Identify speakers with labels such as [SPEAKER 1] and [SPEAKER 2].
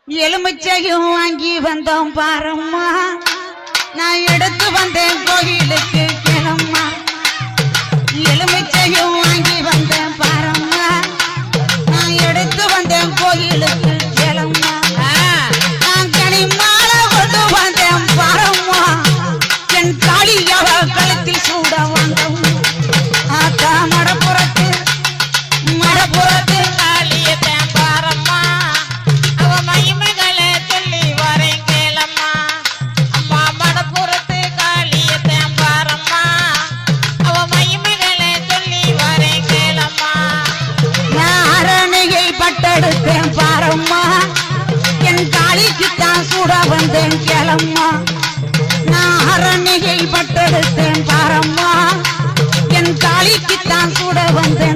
[SPEAKER 1] எலுமிச்சையும் வாங்கி வந்தோம் பாரம்மா, நான் எடுத்து வந்தேன் கோயிலுக்கு கிளம்மா. எலுமிச்சையும் வாங்கி வந்தேன் பாரம்மா, நான் எடுத்து வந்தேன் கோயிலுக்கு கிளம்மா. நான் கனிமாலை கொண்டு வந்தேன் பாரம்மா, என் காளியாவ கழுத்தில் சூட வந்தோம். ஆத்தா மடப்புறத்து மடப்புறத்து
[SPEAKER 2] காளியத்தேன் பாரம்மா, அவ மகிமைகளை சொல்லி வரேன் கேளம்மா. அம்மா மடப்புறத்து காளியத்தேன் பாரம்மா, அவ மகிமைகளை சொல்லி வரேன் கேளம்மா.
[SPEAKER 1] நான் அரணையை பட்டெடுத்தேன் பாரம்மா, என் காளிக்குத்தான் சூட வந்தேன் கேளம்மா. நான் அரணையை பட்டெடுத்தேன் பாரம்மா, என் காளிக்குத்தான் சூட வந்தேன்